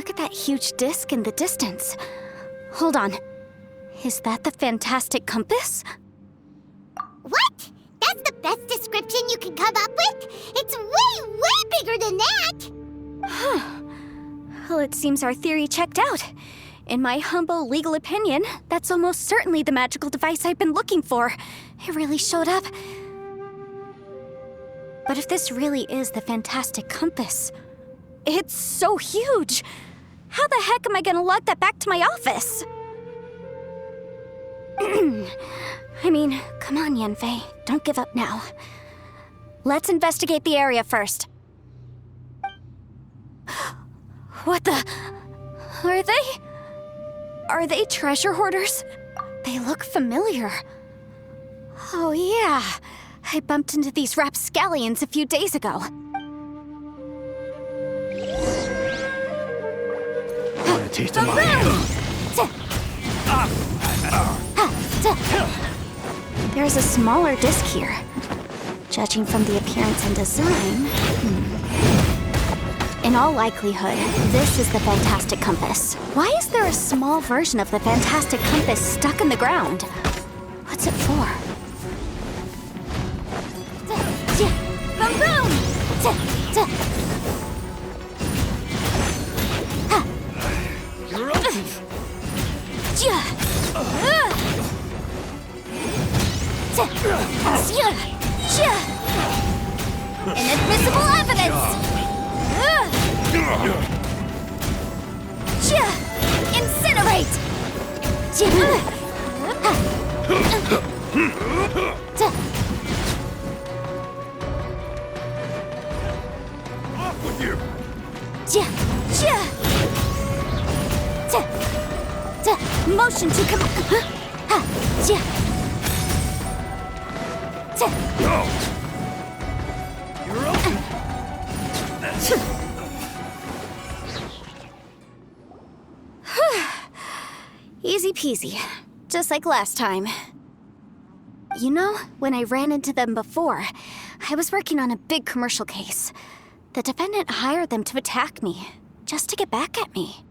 Look at that huge disc in the distance. Hold on. Is that the fantastic compass? What? That's the best description you can come up with? It's way, way bigger than that! Well, it seems our theory checked out. In my humble legal opinion, that's almost certainly the magical device I've been looking for. It really showed up. But if this really is the fantastic compass, it's so huge! How the heck am I gonna lug that back to my office? I mean, come on, Yanfei. Don't give up now. Let's investigate the area first. What the... Are they treasure hoarders? They look familiar. Oh yeah, I bumped into these rapscallions a few days ago. Taste of my hand. There's a smaller disc here. Judging from the appearance and design... In all likelihood, this is the fantastic compass. Why is there a small version of the fantastic compass stuck in the ground? What's it for? Boom boom! You're up. Inadmissible evidence! Incinerate! Off with you. Motion to come. Go. You're up. Easy peasy, just like last time. You know, when I ran into them before, I was working on a big commercial case. The defendant hired them to attack me, just to get back at me.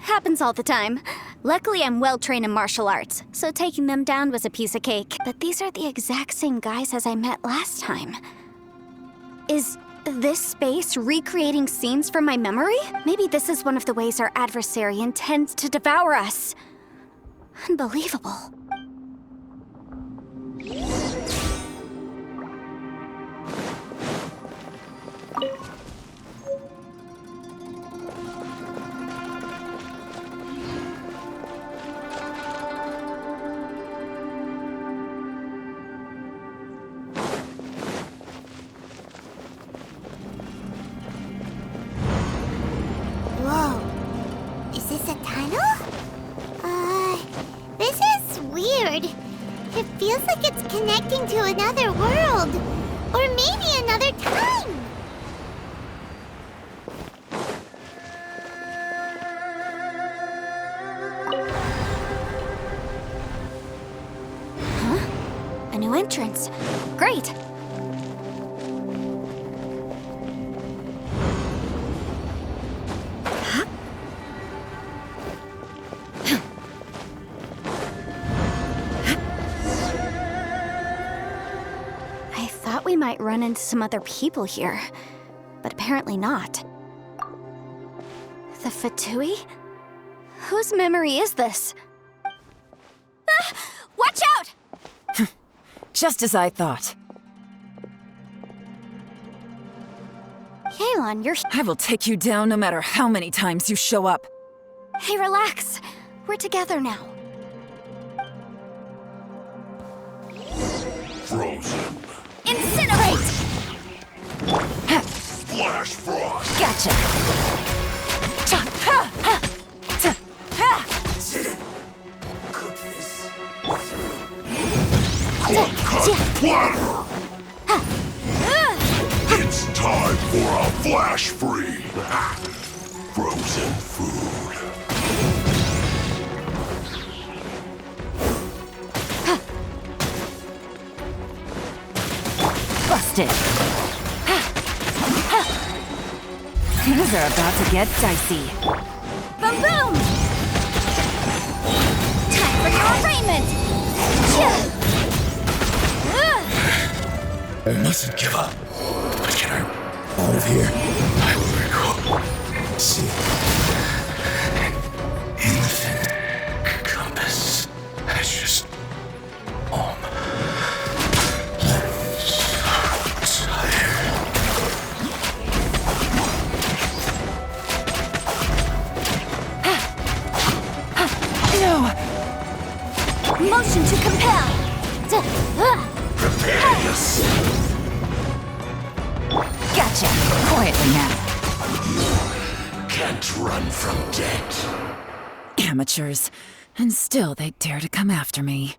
Happens all the time. Luckily, I'm well-trained in martial arts, so taking them down was a piece of cake. But these are the exact same guys as I met last time. Is this space recreating scenes from my memory? Maybe this is one of the ways our adversary intends to devour us. Unbelievable. Whoa. Is this a tunnel? This is weird. It feels like it's connecting to another world. Or maybe another time. A new entrance. Great. I thought we might run into some other people here, but apparently not. The Fatui? Whose memory is this? Ah! Watch out! Just as I thought. Yelan, you're... I will take you down no matter how many times you show up. Hey, relax. We're together now. Frozen. Incinerate! Flash frost. Gotcha. Platter. It's time for a flash free. Frozen food. Busted. Things are about to get dicey. Boom boom! Time for your arraignment! I mustn't give up. But can I out of here? I will recall. See. Infinite compass. I just. I'm so tired. No! Motion to compel! Perilous. Gotcha! Quietly now. Can't run from death. Amateurs. And still they dare to come after me.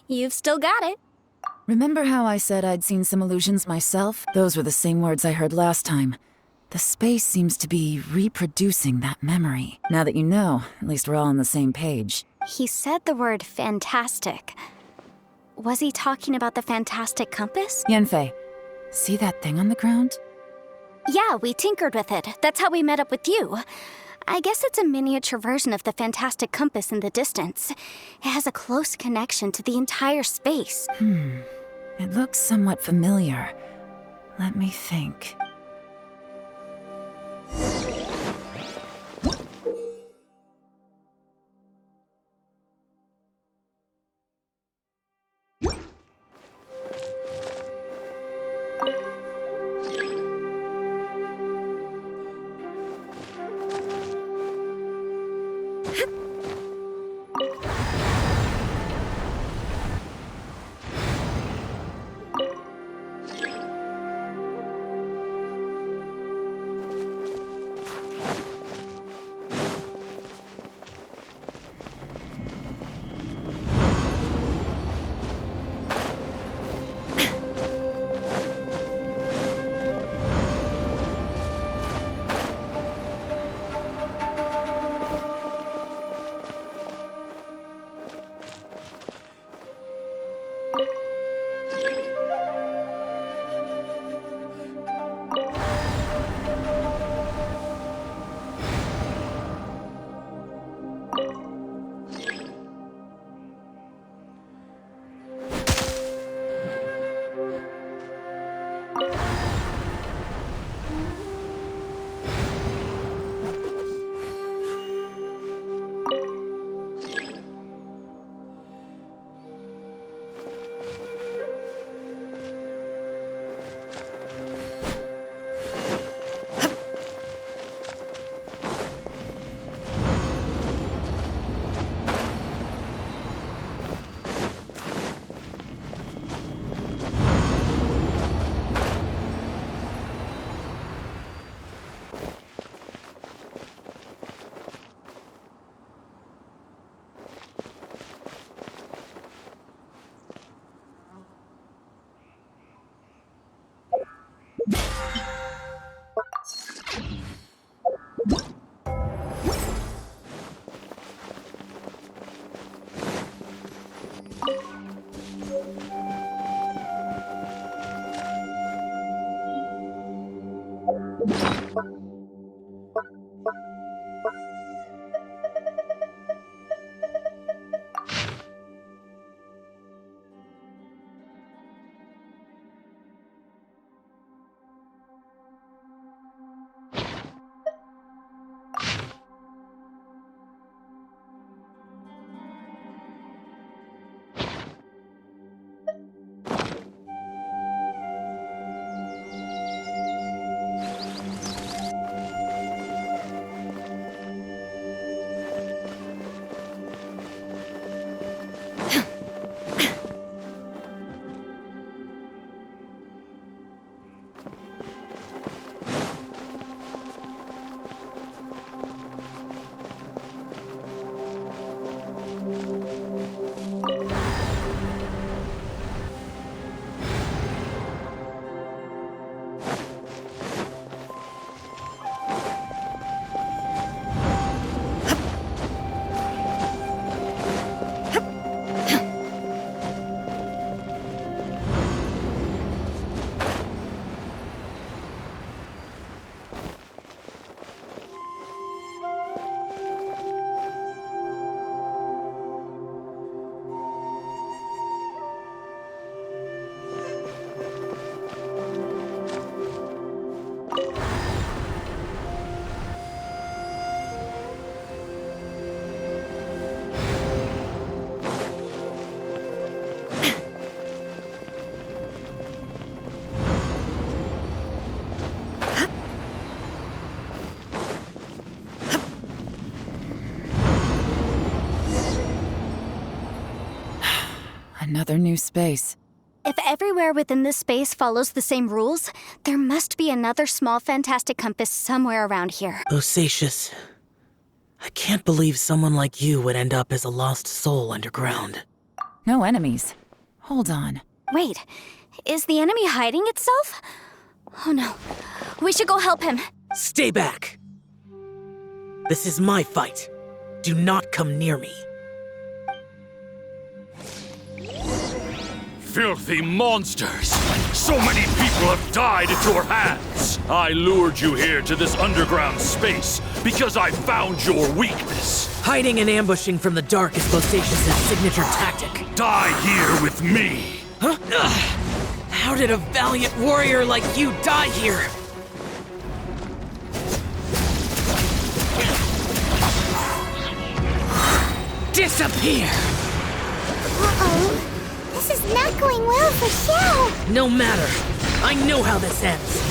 You've still got it. Remember how I said I'd seen some illusions myself? Those were the same words I heard last time. The space seems to be reproducing that memory. Now that you know, at least we're all on the same page. He said the word fantastic. Was he talking about the fantastic compass? Yanfei, see that thing on the ground? Yeah, we tinkered with it. That's how we met up with you. I guess it's a miniature version of the fantastic compass in the distance. It has a close connection to the entire space. It looks somewhat familiar. Let me think. Another new space. If everywhere within this space follows the same rules, there must be another small fantastic compass somewhere around here. Bosacius, I can't believe someone like you would end up as a lost soul underground. No enemies. Hold on. Wait, is the enemy hiding itself? Oh no, we should go help him. Stay back! This is my fight. Do not come near me. Filthy monsters! So many people have died at your hands! I lured you here to this underground space because I found your weakness. Hiding and ambushing from the dark is Bosacius' signature tactic. Die here with me! Huh? How did a valiant warrior like you die here? Disappear! Uh-oh. This is not going well for Xiao. No matter. I know how this ends.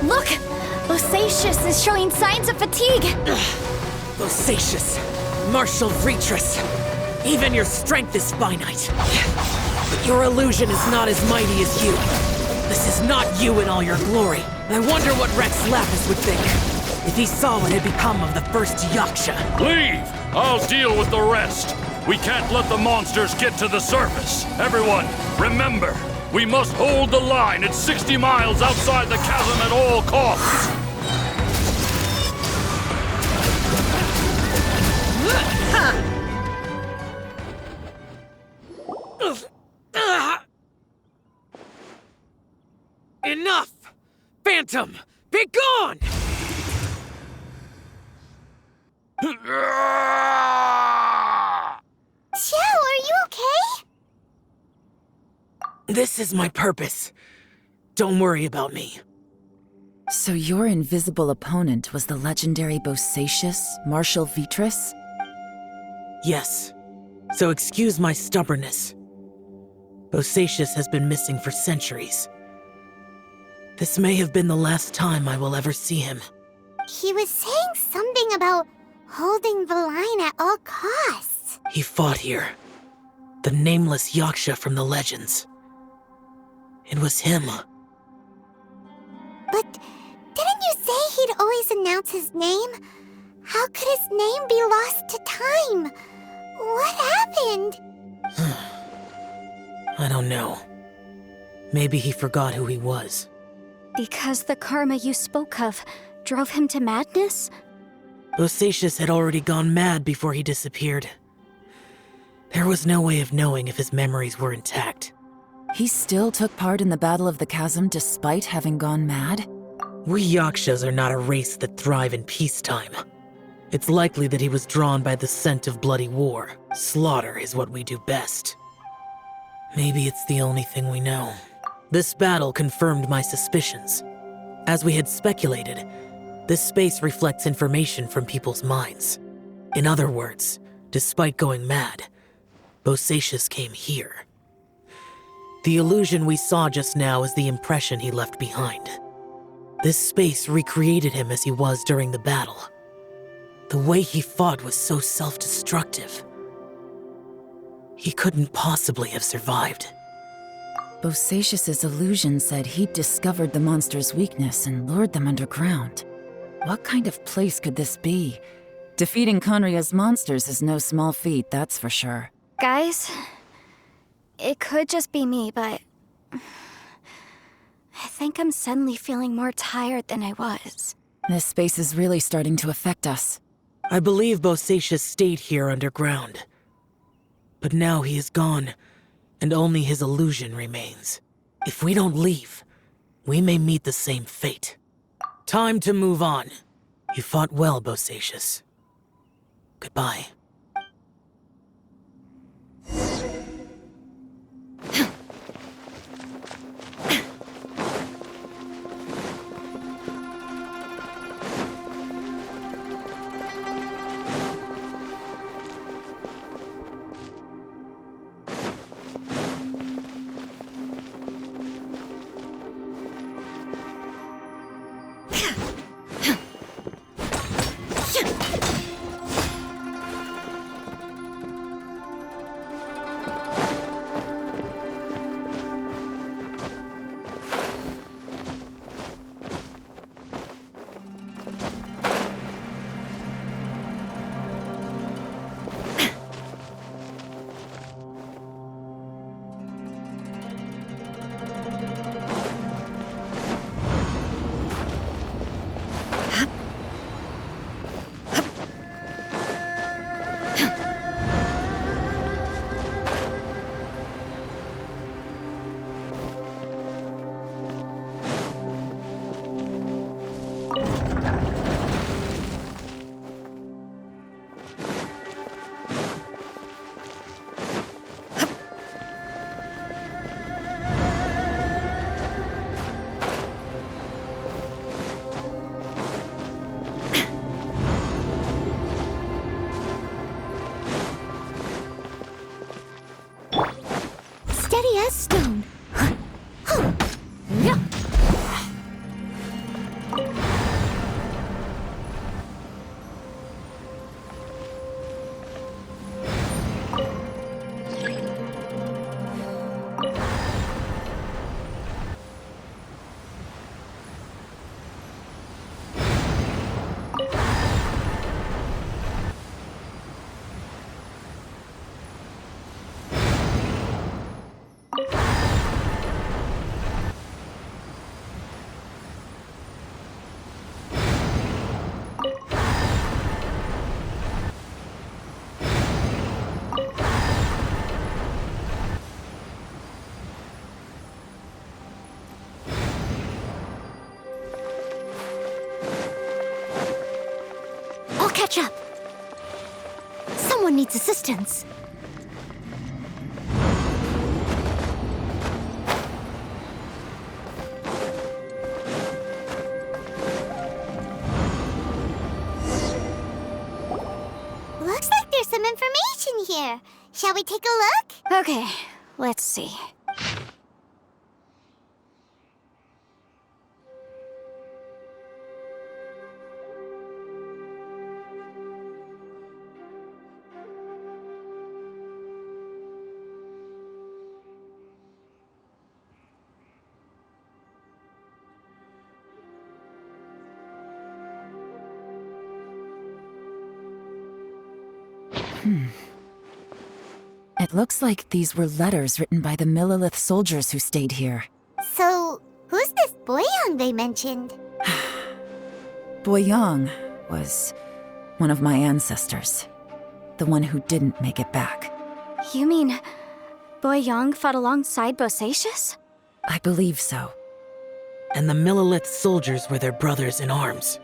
Look! Bosacius is showing signs of fatigue! Bosacius, martial Vitreous. Even your strength is finite. But your illusion is not as mighty as you. This is not you in all your glory. I wonder what Rex Lapis would think if he saw what had become of the first Yaksha. Leave! I'll deal with the rest. We can't let the monsters get to the surface. Everyone, remember, we must hold the line at 60 miles outside the chasm at all costs. Enough! Phantom, be gone! Xiao, are you okay? This is my purpose. Don't worry about me. So your invisible opponent was the legendary Bosacius, Marshal Vitreous? Yes. So excuse my stubbornness. Bosacius has been missing for centuries. This may have been the last time I will ever see him. He was saying something about holding the line at all costs. He fought here. The nameless Yaksha from the legends. It was him. But didn't you say he'd always announce his name? How could his name be lost to time? What happened? I don't know. Maybe he forgot who he was. Because the karma you spoke of drove him to madness? Bosacius had already gone mad before he disappeared. There was no way of knowing if his memories were intact. He still took part in the Battle of the Chasm despite having gone mad? We Yakshas are not a race that thrive in peacetime. It's likely that he was drawn by the scent of bloody war. Slaughter is what we do best. Maybe it's the only thing we know. This battle confirmed my suspicions. As we had speculated, this space reflects information from people's minds. In other words, despite going mad, Bosacius came here. The illusion we saw just now is the impression he left behind. This space recreated him as he was during the battle. The way he fought was so self-destructive. He couldn't possibly have survived. Bosacius's illusion said he'd discovered the monster's weakness and lured them underground. What kind of place could this be? Defeating Conria's monsters is no small feat, that's for sure. Guys, it could just be me, but I think I'm suddenly feeling more tired than I was. This space is really starting to affect us. I believe Bosacius stayed here underground. But now he is gone, and only his illusion remains. If we don't leave, we may meet the same fate. Time to move on. You fought well, Bosacius. Goodbye. as stone. Yeah. I'll catch up. Someone needs assistance. Looks like there's some information here. Shall we take a look? Okay, let's see. It looks like these were letters written by the Millilith soldiers who stayed here. So, who's this Boyang they mentioned? Boyang was one of my ancestors. The one who didn't make it back. You mean Boyang fought alongside Bosacius? I believe so. And the Millilith soldiers were their brothers in arms.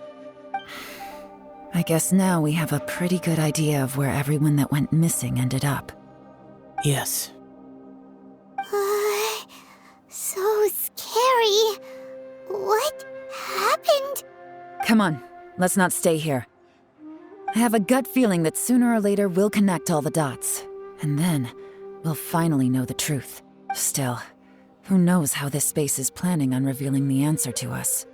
I guess now we have a pretty good idea of where everyone that went missing ended up. Yes. So scary. What happened? Come on, let's not stay here. I have a gut feeling that sooner or later we'll connect all the dots. And then, we'll finally know the truth. Still, who knows how this space is planning on revealing the answer to us.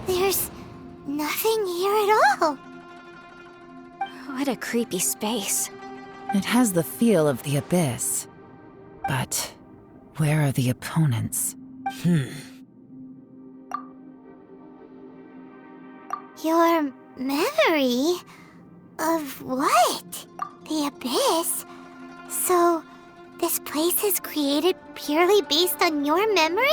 There's nothing here at all. What a creepy space. It has the feel of the abyss. But where are the opponents? Your memory? Of what? The abyss? So, this place is created purely based on your memory?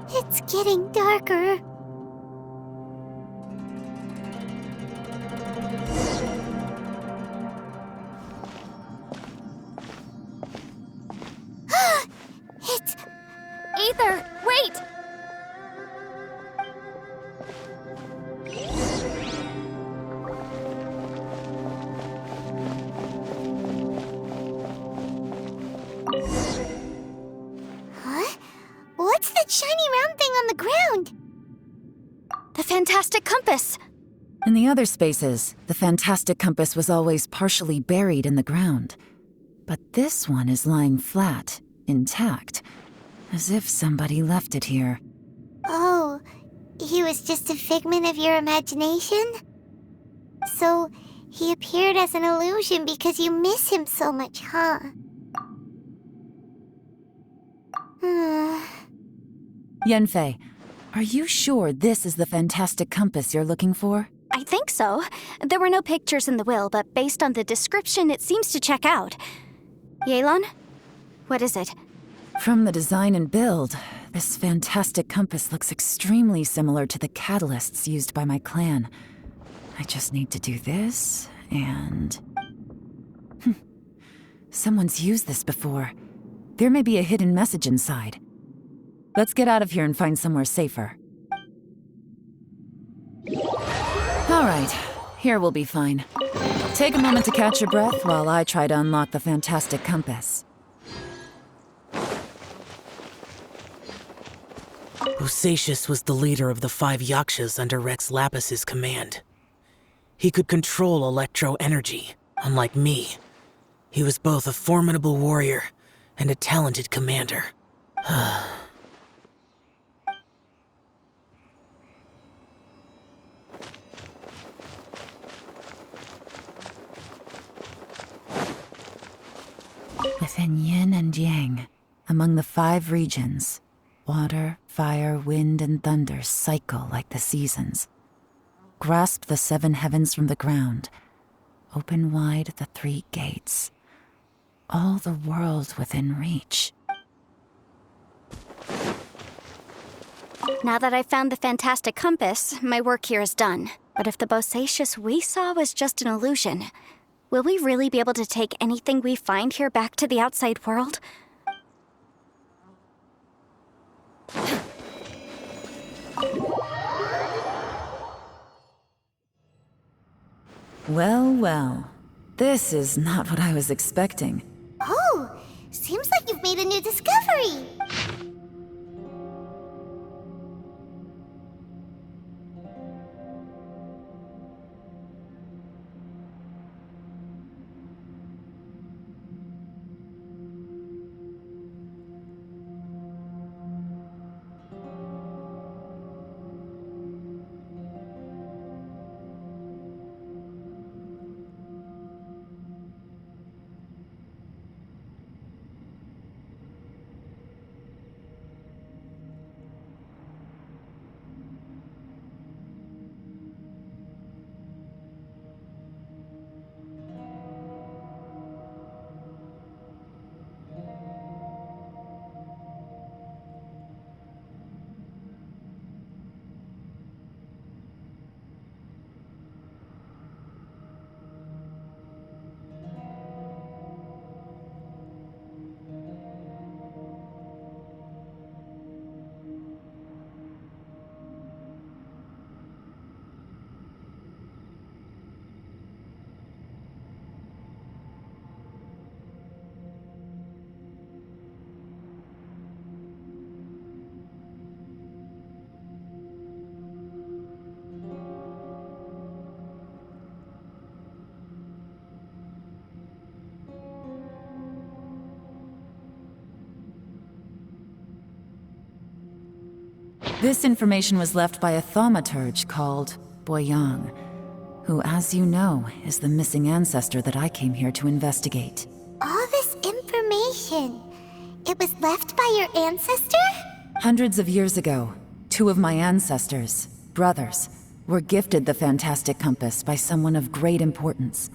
It's getting darker. It's... Aether, wait! Huh? What's that shiny round thing on the ground? The fantastic compass! In the other spaces, the fantastic compass was always partially buried in the ground. But this one is lying flat, intact, as if somebody left it here. Oh, he was just a figment of your imagination? So, he appeared as an illusion because you miss him so much, huh? Yanfei, are you sure this is the fantastic compass you're looking for? I think so. There were no pictures in the will, but based on the description, it seems to check out. Yelan? What is it? From the design and build, this fantastic compass looks extremely similar to the catalysts used by my clan. I just need to do this, and... Someone's used this before. There may be a hidden message inside. Let's get out of here and find somewhere safer. All right, here we'll be fine. Take a moment to catch your breath while I try to unlock the fantastic compass. Bosacius was the leader of the 5 Yakshas under Rex Lapis's command. He could control electro-energy, unlike me. He was both a formidable warrior and a talented commander. Within yin and yang, among the 5 regions, water, fire, wind, and thunder cycle like the seasons. Grasp the 7 heavens from the ground. Open wide the 3 gates. All the world within reach. Now that I've found the fantastic compass, my work here is done. But if the Bosacius we saw was just an illusion, will we really be able to take anything we find here back to the outside world? Well, well. This is not what I was expecting. Oh, seems like you've made a new discovery. This information was left by a thaumaturge called Boyang, who, as you know, is the missing ancestor that I came here to investigate. All this information, it was left by your ancestor? Hundreds of years ago, 2 of my ancestors, brothers, were gifted the fantastic compass by someone of great importance.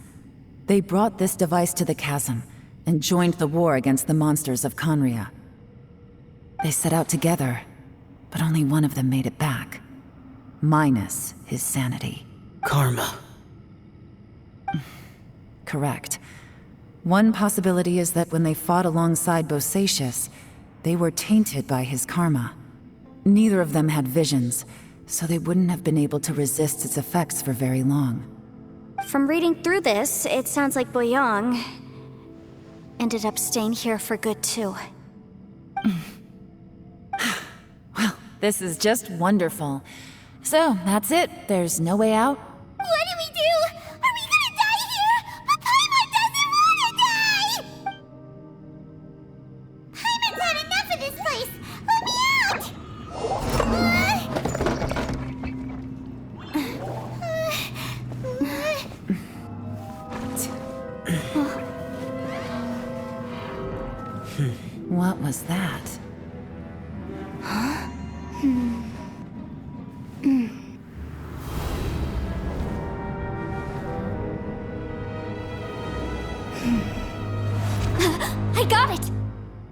They brought this device to the chasm and joined the war against the monsters of Conria. They set out together, but only one of them made it back, minus his sanity. Karma. Correct. One possibility is that when they fought alongside Bosacius, they were tainted by his karma. Neither of them had visions, so they wouldn't have been able to resist its effects for very long. From reading through this, it sounds like Boyang ended up staying here for good too. Well, this is just wonderful. So, that's it. There's no way out? What do we do? Are we gonna die here? But Paimon doesn't wanna die! Paimon's had enough of this place! Let me out! What was that? got it!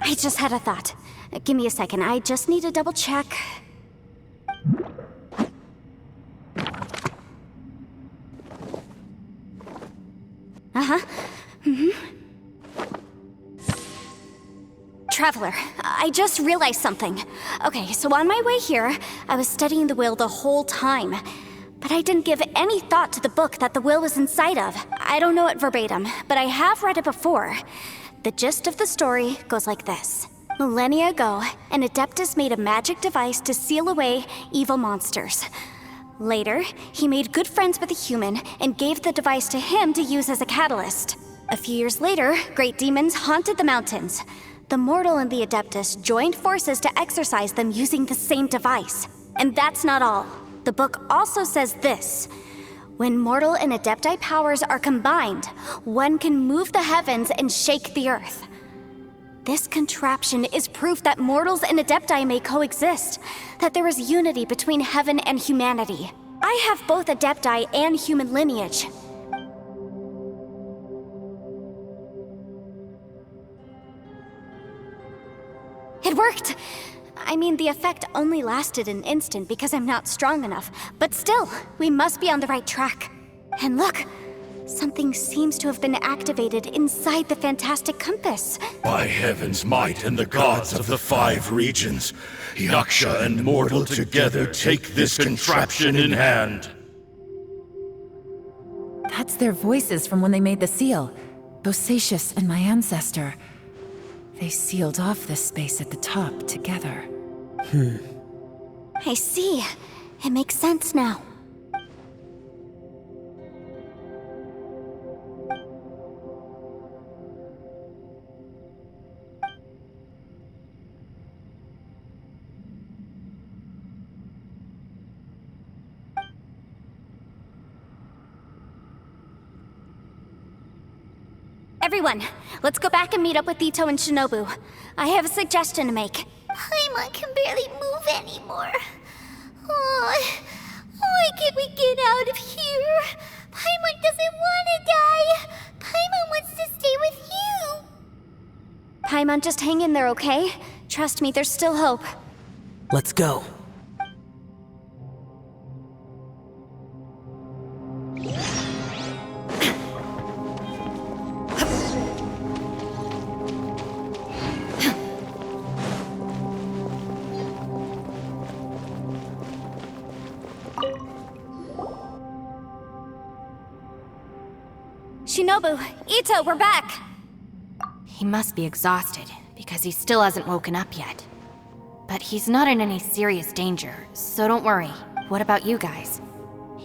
I just had a thought. Give me a second, I just need to double check. Traveler, I just realized something. Okay, so on my way here, I was studying the will the whole time. But I didn't give any thought to the book that the will was inside of. I don't know it verbatim, but I have read it before. The gist of the story goes like this. Millennia ago, an Adeptus made a magic device to seal away evil monsters. Later, he made good friends with a human and gave the device to him to use as a catalyst. A few years later, great demons haunted the mountains. The mortal and the Adeptus joined forces to exorcise them using the same device. And that's not all. The book also says this. When mortal and Adepti powers are combined, one can move the heavens and shake the earth. This contraption is proof that mortals and Adepti may coexist, that there is unity between heaven and humanity. I have both Adepti and human lineage. It worked! I mean, the effect only lasted an instant because I'm not strong enough, but still, we must be on the right track. And look, something seems to have been activated inside the fantastic compass. By heaven's might and the gods of the 5 regions, Yaksha and mortal together take this contraption in hand. That's their voices from when they made the seal. Bosacius and my ancestor. They sealed off this space at the top together. I see. It makes sense now. Everyone, let's go back and meet up with Ito and Shinobu. I have a suggestion to make. Paimon can barely move anymore. Oh, why can't we get out of here? Paimon doesn't want to die. Paimon wants to stay with you. Paimon, just hang in there, okay? Trust me, there's still hope. Let's go. Shinobu, Ito, we're back! He must be exhausted, because he still hasn't woken up yet. But he's not in any serious danger, so don't worry. What about you guys?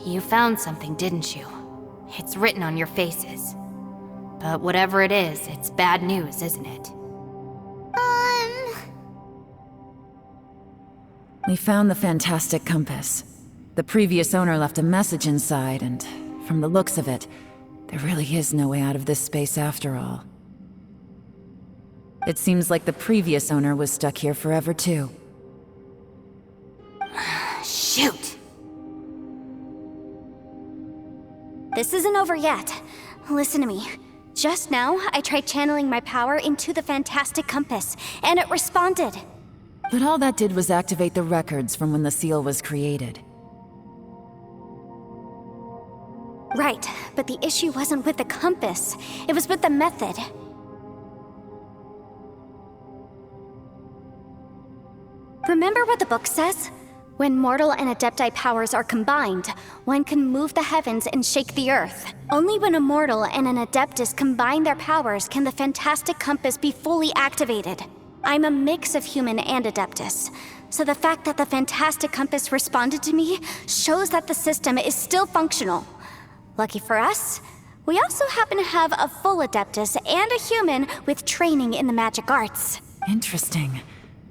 You found something, didn't you? It's written on your faces. But whatever it is, it's bad news, isn't it? We found the fantastic compass. The previous owner left a message inside, and from the looks of it, there really is no way out of this space after all. It seems like the previous owner was stuck here forever too. Shoot! This isn't over yet. Listen to me. Just now, I tried channeling my power into the fantastic compass, and it responded. But all that did was activate the records from when the seal was created. Right, but the issue wasn't with the compass. It was with the method. Remember what the book says? When mortal and Adepti powers are combined, one can move the heavens and shake the earth. Only when a mortal and an Adeptus combine their powers can the fantastic compass be fully activated. I'm a mix of human and Adeptus, so the fact that the fantastic compass responded to me shows that the system is still functional. Lucky for us, we also happen to have a full Adeptus and a human with training in the magic arts. Interesting.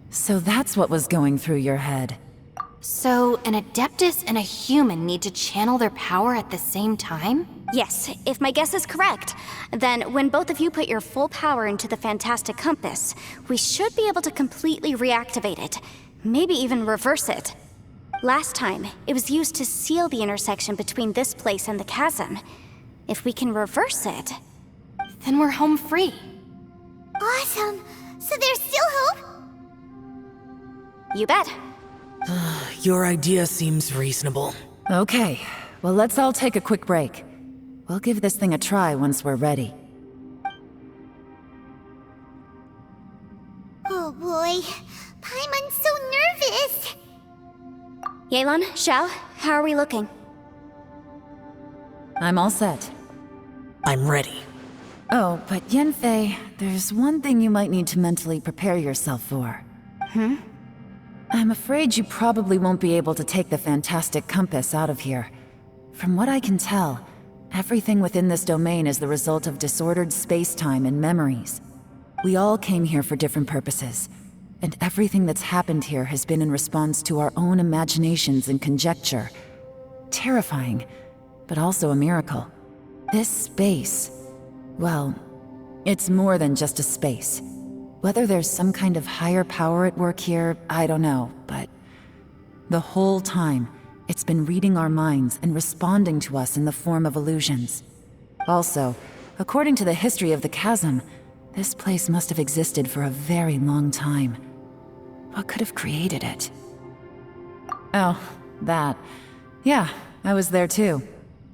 So that's what was going through your head. So, an Adeptus and a human need to channel their power at the same time? Yes, if my guess is correct, then when both of you put your full power into the fantastic compass, we should be able to completely reactivate it, maybe even reverse it. Last time, it was used to seal the intersection between this place and the chasm. If we can reverse it... Then we're home free. Awesome. So there's still hope? You bet. Your idea seems reasonable. Okay, well, let's all take a quick break. We'll give this thing a try once we're ready. Oh boy. Paimon's so nervous. Yelan, Xiao, how are we looking? I'm all set. I'm ready. Oh, but Yanfei, there's one thing you might need to mentally prepare yourself for. I'm afraid you probably won't be able to take the fantastic compass out of here. From what I can tell, everything within this domain is the result of disordered space-time and memories. We all came here for different purposes, and everything that's happened here has been in response to our own imaginations and conjecture. Terrifying, but also a miracle. This space, well, it's more than just a space. Whether there's some kind of higher power at work here, I don't know, but the whole time, it's been reading our minds and responding to us in the form of illusions. Also, according to the history of the chasm, this place must have existed for a very long time. What could have created it? Oh, that. Yeah, I was there too.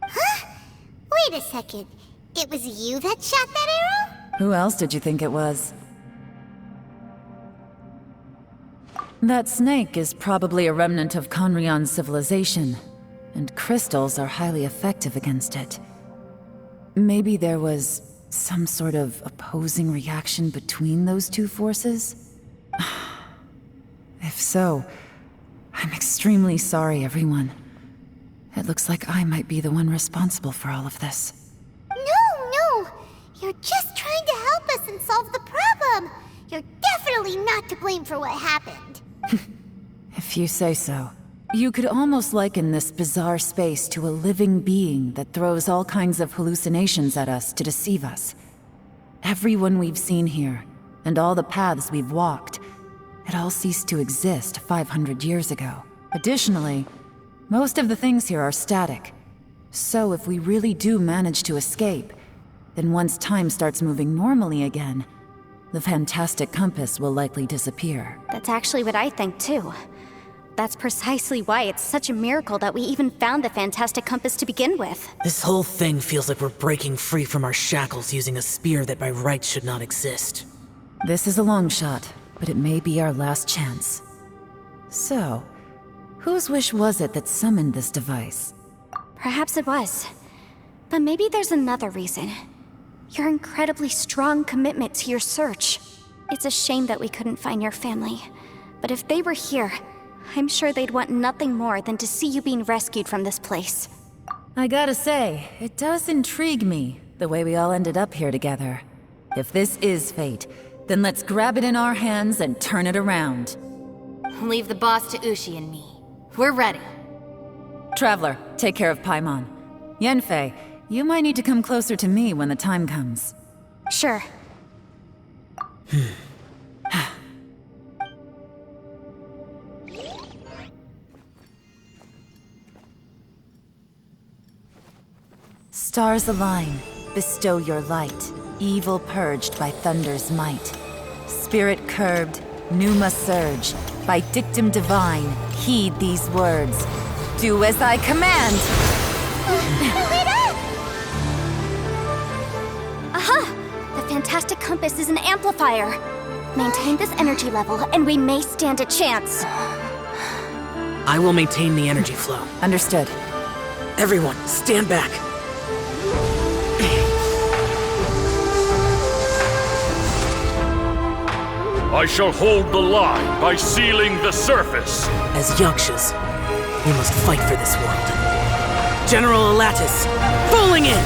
Wait a second. It was you that shot that arrow? Who else did you think it was? That snake is probably a remnant of Conrion's civilization, and crystals are highly effective against it. Maybe there was some sort of opposing reaction between those two forces? If so, I'm extremely sorry, everyone. It looks like I might be the one responsible for all of this. No. You're just trying to help us and solve the problem. You're definitely not to blame for what happened. If you say so. You could almost liken this bizarre space to a living being that throws all kinds of hallucinations at us to deceive us. Everyone we've seen here, and all the paths we've walked, it all ceased to exist 500 years ago. Additionally, most of the things here are static. So if we really do manage to escape, then once time starts moving normally again, the fantastic compass will likely disappear. That's actually what I think too. That's precisely why it's such a miracle that we even found the fantastic compass to begin with. This whole thing feels like we're breaking free from our shackles using a spear that by rights should not exist. This is a long shot, but it may be our last chance. So, whose wish was it that summoned this device? Perhaps it was. But maybe there's another reason. Your incredibly strong commitment to your search. It's a shame that we couldn't find your family. But if they were here, I'm sure they'd want nothing more than to see you being rescued from this place. I gotta say, it does intrigue me, the way we all ended up here together. If this is fate, then let's grab it in our hands and turn it around. Leave the boss to Ushi and me. We're ready. Traveler, take care of Paimon. Yanfei, you might need to come closer to me when the time comes. Sure. Stars align, bestow your light. Evil purged by thunder's might. Spirit curbed, pneuma surge. By dictum divine, heed these words. Do as I command! Aha! The fantastic compass is an amplifier. Maintain this energy level, and we may stand a chance. I will maintain the energy flow. Understood. Everyone, stand back. I shall hold the line by sealing the surface. As Yakshas, we must fight for this world. General Elatus, falling in!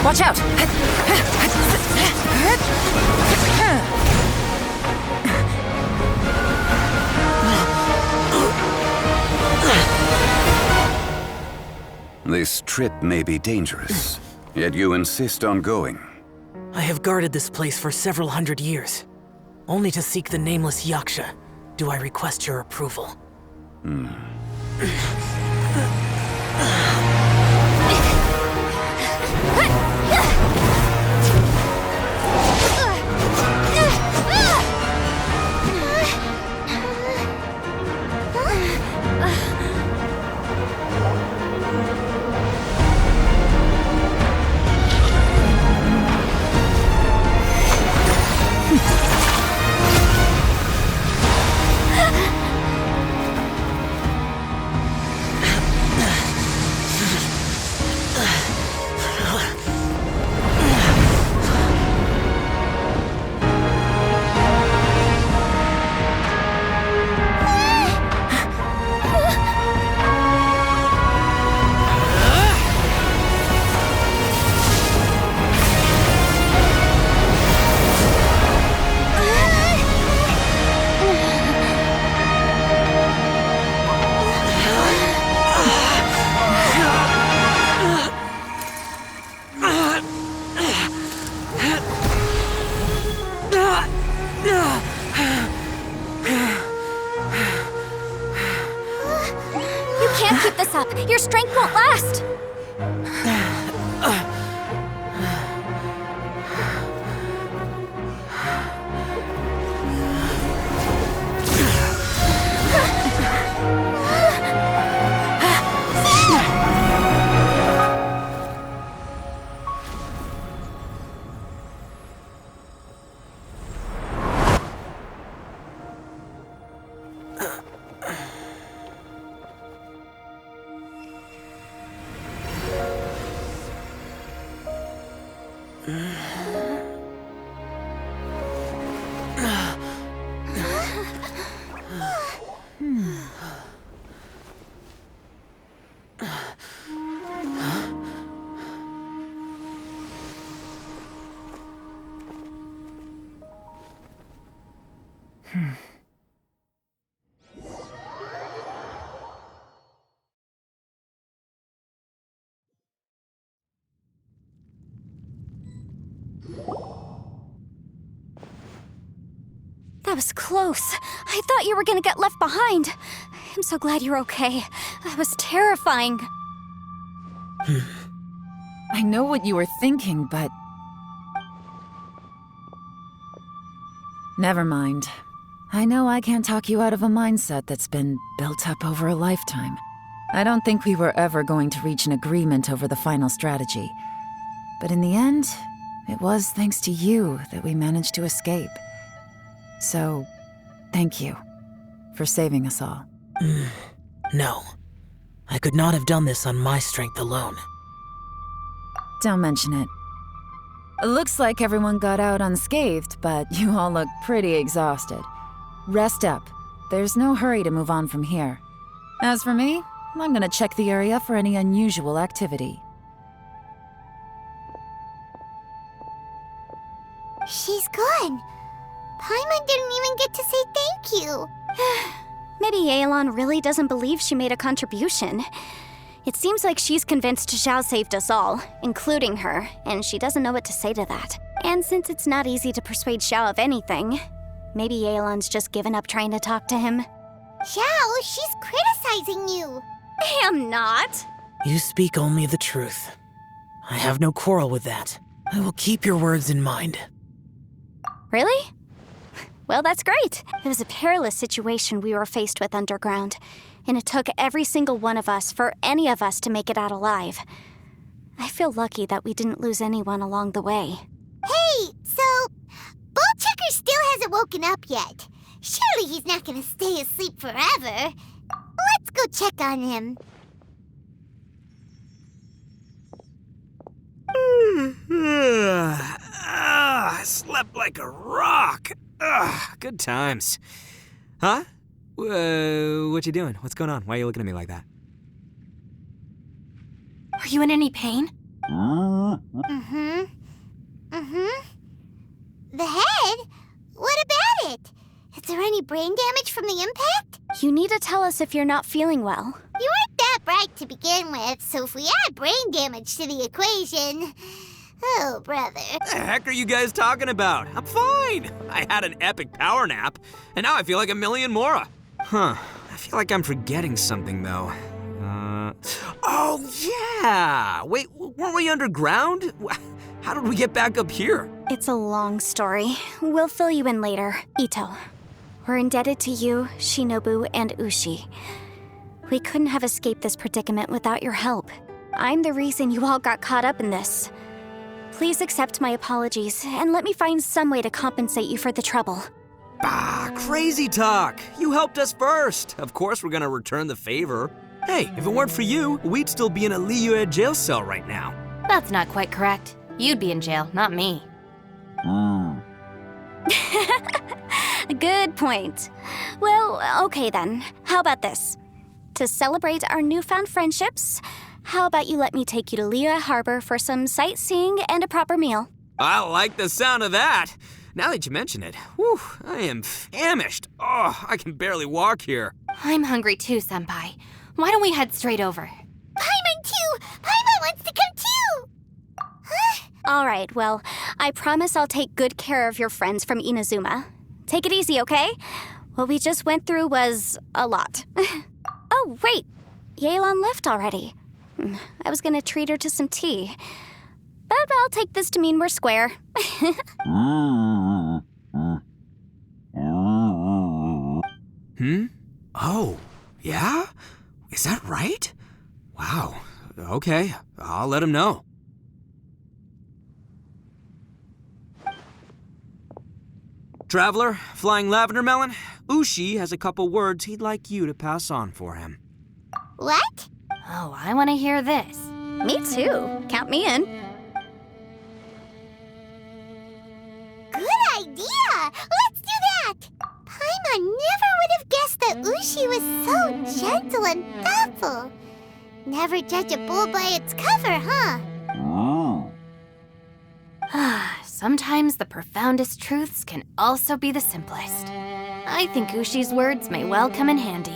Watch out! This trip may be dangerous, yet you insist on going. I have guarded this place for several hundred years. Only to seek the nameless Yaksha do I request your approval. You can't keep this up. Your strength won't last. That was close. I thought you were gonna get left behind. I'm so glad you're okay. That was terrifying. I know what you were thinking, but... Never mind. I know I can't talk you out of a mindset that's been built up over a lifetime. I don't think we were ever going to reach an agreement over the final strategy. But in the end, it was thanks to you that we managed to escape. So, thank you for saving us all. No. I could not have done this on my strength alone. Don't mention it. It looks like everyone got out unscathed, but you all look pretty exhausted. Rest up. There's no hurry to move on from here. As for me, I'm gonna check the area for any unusual activity. She's gone. Paimon didn't even get to say thank you. Maybe Yelan really doesn't believe she made a contribution. It seems like she's convinced Xiao saved us all, including her, and she doesn't know what to say to that. And since it's not easy to persuade Xiao of anything, maybe Yelan's just given up trying to talk to him. Xiao, she's criticizing you. I am not. You speak only the truth. I have no quarrel with that. I will keep your words in mind. Really? Well, that's great. It was a perilous situation we were faced with underground, and it took every single one of us for any of us to make it out alive. I feel lucky that we didn't lose anyone along the way. Hey, so Ballchecker still hasn't woken up yet. Surely he's not gonna stay asleep forever. Let's go check on him. I slept like a rock. Good times. Huh? What you doing? What's going on? Why are you looking at me like that? Are you in any pain? The head? What about it? Is there any brain damage from the impact? You need to tell us if you're not feeling well. You aren't that bright to begin with, so if we add brain damage to the equation... Oh, brother. What the heck are you guys talking about? I'm fine. I had an epic power nap, and now I feel like a million more. Huh. I feel like I'm forgetting something, though. Oh, yeah! Wait, weren't we underground? How did we get back up here? It's a long story. We'll fill you in later. Ito, we're indebted to you, Shinobu, and Ushi. We couldn't have escaped this predicament without your help. I'm the reason you all got caught up in this. Please accept my apologies, and let me find some way to compensate you for the trouble. Bah, crazy talk. You helped us first. Of course we're gonna return the favor. Hey, if it weren't for you, we'd still be in a Liyue jail cell right now. That's not quite correct. You'd be in jail, not me. Good point. Well, okay then. How about this? To celebrate our newfound friendships, how about you let me take you to Liyue Harbor for some sightseeing and a proper meal? I like the sound of that. Now that you mention it, whew, I am famished. Oh, I can barely walk here. I'm hungry too, Senpai. Why don't we head straight over? Paimon too! Paimon wants to come too! All right, well, I promise I'll take good care of your friends from Inazuma. Take it easy, okay? What we just went through was a lot. Oh, wait. Yelan left already. I was gonna treat her to some tea. But I'll take this to mean we're square. Oh, yeah? Is that right? Wow. Okay, I'll let him know. Traveler, Flying Lavender Melon, Ushi has a couple words he'd like you to pass on for him. What? Oh, I want to hear this. Me too. Count me in. Good idea! Let's do that! Paimon never would have guessed that Ushi was so gentle and thoughtful. Never judge a bull by its cover, huh? Sometimes the profoundest truths can also be the simplest. I think Ushi's words may well come in handy.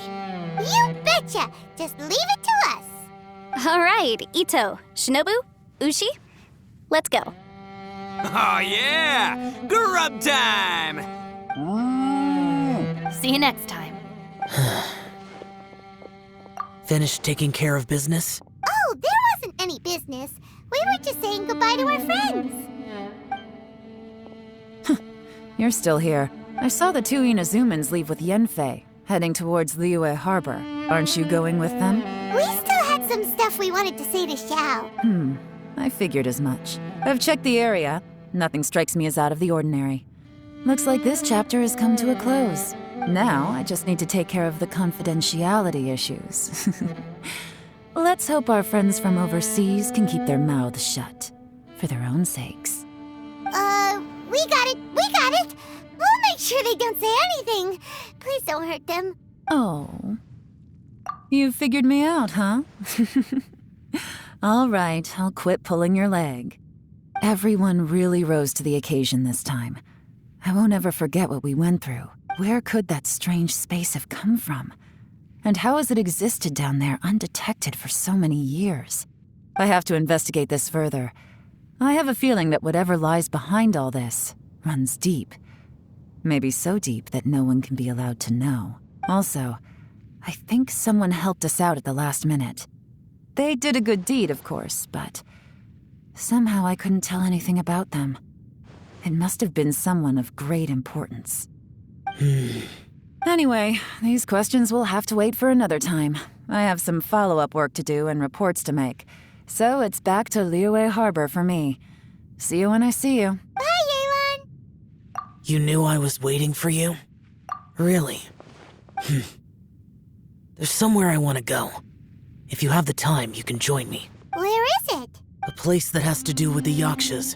You betcha! Just leave it to us. All right, Ito, Shinobu, Ushi, let's go. Oh yeah! Grub time! See you next time. Finished taking care of business? Oh, there wasn't any business. We were just saying goodbye to our friends. You're still here. I saw the two Inazumans leave with Yenfei, heading towards Liyue Harbor. Aren't you going with them? We still had some stuff we wanted to say to Xiao. I figured as much. I've checked the area. Nothing strikes me as out of the ordinary. Looks like this chapter has come to a close. Now, I just need to take care of the confidentiality issues. Let's hope our friends from overseas can keep their mouths shut. For their own sakes. We got it! We'll make sure they don't say anything. Please don't hurt them. Oh. You figured me out, huh? All right, I'll quit pulling your leg. Everyone really rose to the occasion this time. I won't ever forget what we went through. Where could that strange space have come from? And how has it existed down there undetected for so many years? I have to investigate this further. I have a feeling that whatever lies behind all this runs deep. Maybe so deep that no one can be allowed to know. Also, I think someone helped us out at the last minute. They did a good deed, of course, but somehow I couldn't tell anything about them. It must have been someone of great importance. Anyway, these questions will have to wait for another time. I have some follow-up work to do and reports to make. So it's back to Liyue Harbor for me. See you when I see you. Bye, Yelan! You knew I was waiting for you? Really? There's somewhere I want to go. If you have the time, you can join me. Where is it? A place that has to do with the Yakshas.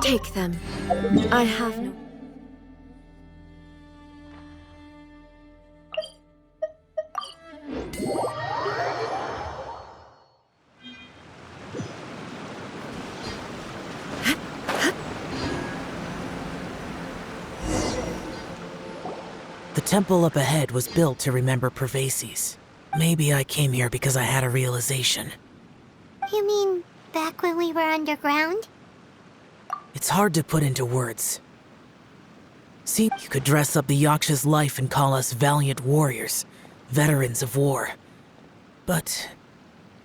Take them. I have no... The temple up ahead was built to remember Pervases. Maybe I came here because I had a realization. You mean back when we were underground? It's hard to put into words. See, you could dress up the Yaksha's life and call us valiant warriors, veterans of war. But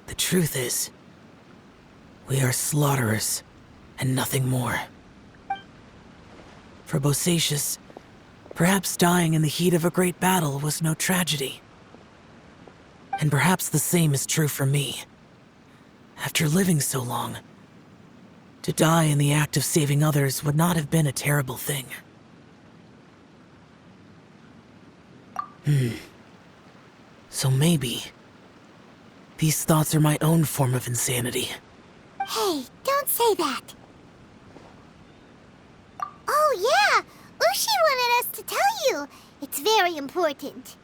the truth is, we are slaughterers and nothing more. For Bosacius, perhaps dying in the heat of a great battle was no tragedy. And perhaps the same is true for me. After living so long, to die in the act of saving others would not have been a terrible thing. So maybe these thoughts are my own form of insanity. Hey, don't say that. Oh yeah, Ushi wanted us to tell you. It's very important.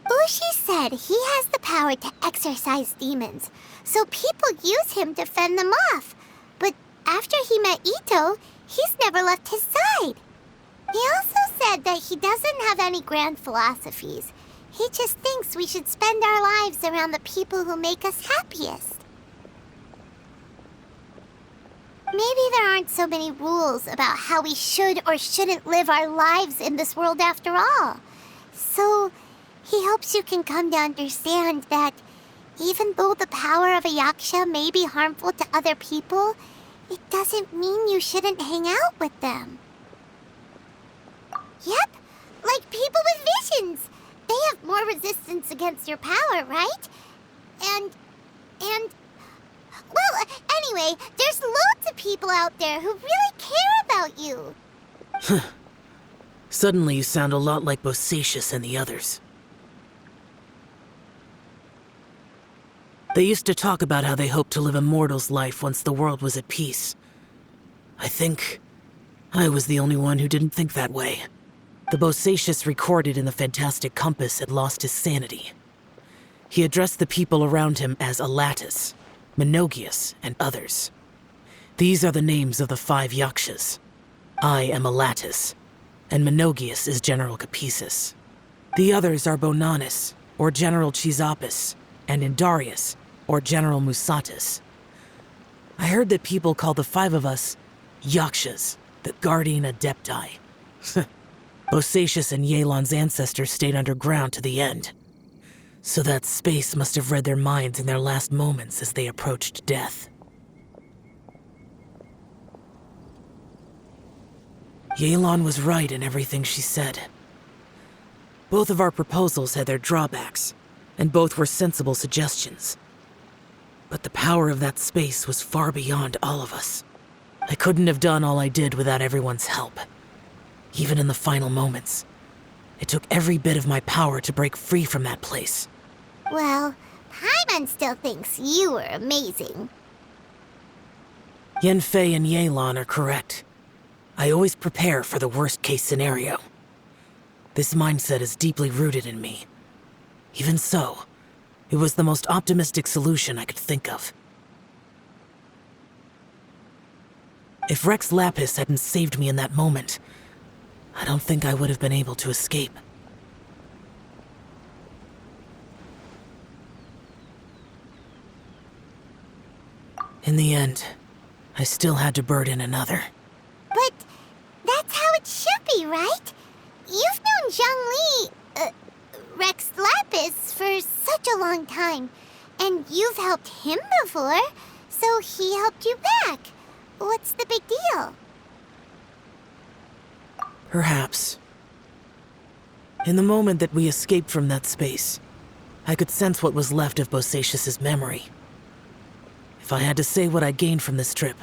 Ushi said he has the power to exorcise demons, so people use him to fend them off. But after he met Ito, he's never left his side. He also said that he doesn't have any grand philosophies. He just thinks we should spend our lives around the people who make us happiest. Maybe there aren't so many rules about how we should or shouldn't live our lives in this world after all. So, he hopes you can come to understand that even though the power of a yaksha may be harmful to other people, it doesn't mean you shouldn't hang out with them. Yep, like people with visions. They have more resistance against your power, right? And... Well, anyway, there's loads of people out there who really care about you. Suddenly you sound a lot like Bosacius and the others. They used to talk about how they hoped to live a mortal's life once the world was at peace. I think I was the only one who didn't think that way. The Bosacius recorded in the Fantastic Compass had lost his sanity. He addressed the people around him as Alatus, Menogius, and others. These are the names of the 5 Yakshas. I am Alatus, and Menogius is General Capisis. The others are Bonanis, or General Chisapis, and Indarius, or General Musatus. I heard that people call the 5 of us Yakshas, the Guardian Adepti. Bosacius and Yelan's ancestors stayed underground to the end. So that space must have read their minds in their last moments as they approached death. Yelan was right in everything she said. Both of our proposals had their drawbacks, and both were sensible suggestions. But the power of that space was far beyond all of us. I couldn't have done all I did without everyone's help. Even in the final moments, it took every bit of my power to break free from that place. Well, Paimon still thinks you were amazing. Yanfei and Yelan are correct. I always prepare for the worst-case scenario. This mindset is deeply rooted in me. Even so, it was the most optimistic solution I could think of. If Rex Lapis hadn't saved me in that moment, I don't think I would have been able to escape. In the end, I still had to burden another. But that's how it should be, right? You've known Zhang Li, Rex Lapis, for such a long time. And you've helped him before, so he helped you back. What's the big deal? Perhaps. In the moment that we escaped from that space, I could sense what was left of Bosacius's memory. If I had to say what I gained from this trip,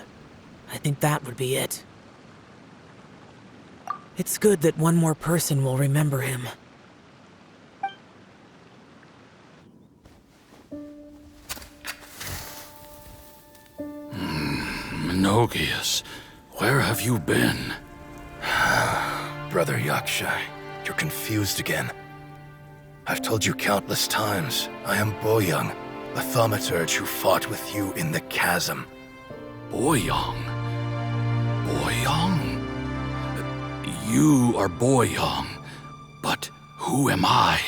I think that would be it. It's good that one more person will remember him. Menogius, where have you been? Brother Yaksha, you're confused again. I've told you countless times, I am Boyoung, a thaumaturge who fought with you in the chasm. Boyoung? Boyoung? You are Boyoung, but who am I?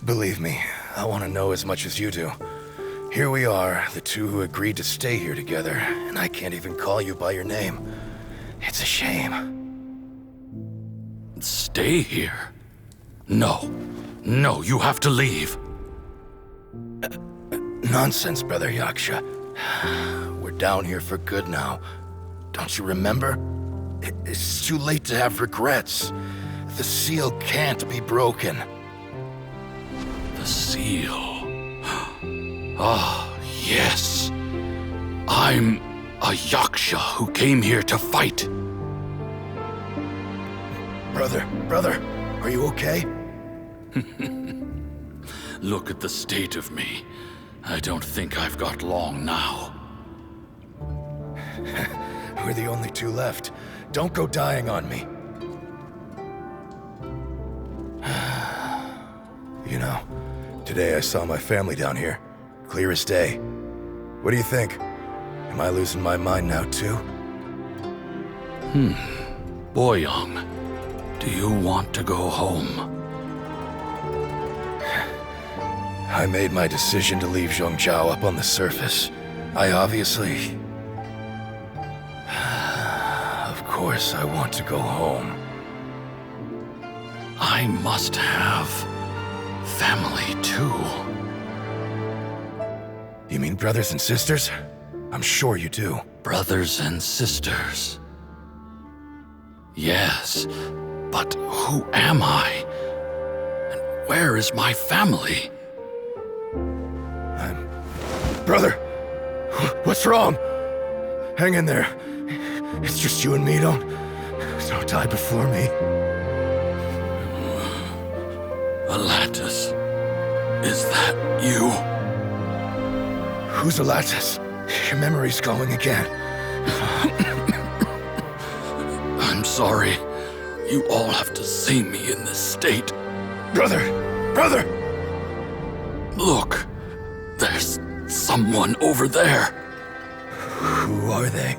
Believe me, I want to know as much as you do. Here we are, the two who agreed to stay here together, and I can't even call you by your name. It's a shame. Stay here? No. No, you have to leave. Nonsense, Brother Yaksha. We're down here for good now. Don't you remember? It's too late to have regrets. The seal can't be broken. The seal. Ah, yes. I'm a Yaksha who came here to fight. Brother, are you okay? Look at the state of me. I don't think I've got long now. We're the only two left. Don't go dying on me. You know, today I saw my family down here. Clear as day. What do you think? Am I losing my mind now too? Boyoung, do you want to go home? I made my decision to leave Zhongzhou up on the surface. I obviously... Of course I want to go home. I must have family too. You mean brothers and sisters? I'm sure you do. Brothers and sisters. Yes, but who am I? And where is my family? Brother! What's wrong? Hang in there. It's just you and me, don't die before me. Alatus, is that you? Who's Alatus? Your memory's going again. I'm sorry. You all have to see me in this state. Brother! Look, there's someone over there. Who are they?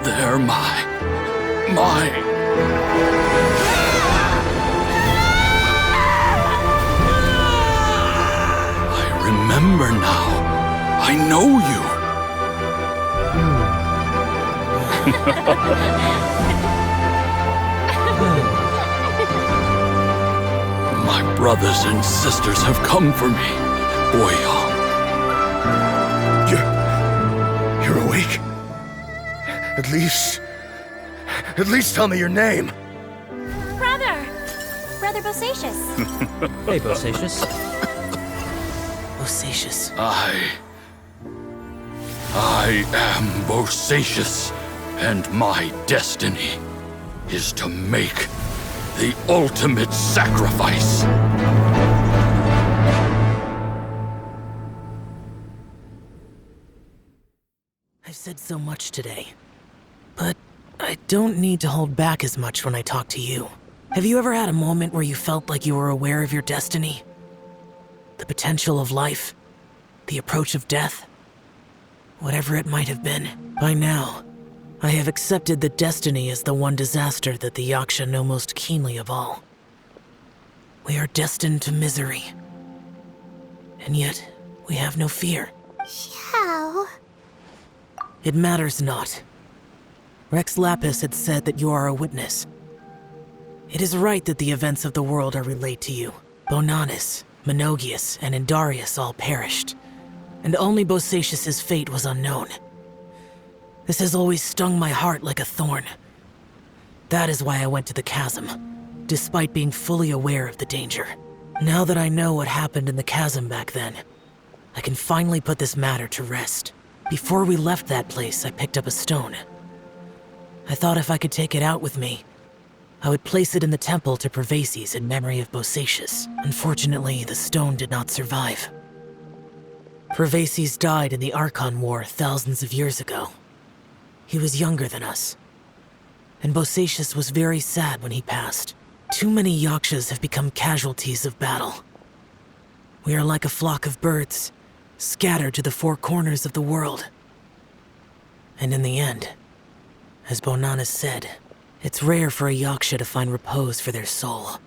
They're my... I remember now. I know you. My brothers and sisters have come for me, Boyoung. You're awake? At least tell me your name. Brother Bosacius. Hey, Bosacius. Bosacius. I am Bosacius, and my destiny is to make the ultimate sacrifice. I've said so much today, but I don't need to hold back as much when I talk to you. Have you ever had a moment where you felt like you were aware of your destiny? The potential of life? The approach of death? Whatever it might have been. By now, I have accepted that destiny is the one disaster that the Yaksha know most keenly of all. We are destined to misery. And yet, we have no fear. Xiao. It matters not. Rex Lapis had said that you are a witness. It is right that the events of the world are relayed to you. Bonanis, Menogius, and Indarius all perished, and only Bosacius' fate was unknown. This has always stung my heart like a thorn. That is why I went to the chasm, despite being fully aware of the danger. Now that I know what happened in the chasm back then, I can finally put this matter to rest. Before we left that place, I picked up a stone. I thought if I could take it out with me, I would place it in the temple to Pervases in memory of Bosacius. Unfortunately, the stone did not survive. Pervases died in the Archon War thousands of years ago. He was younger than us. And Bosacius was very sad when he passed. Too many Yakshas have become casualties of battle. We are like a flock of birds, scattered to the four corners of the world. And in the end, as Bonanas said, it's rare for a Yaksha to find repose for their soul.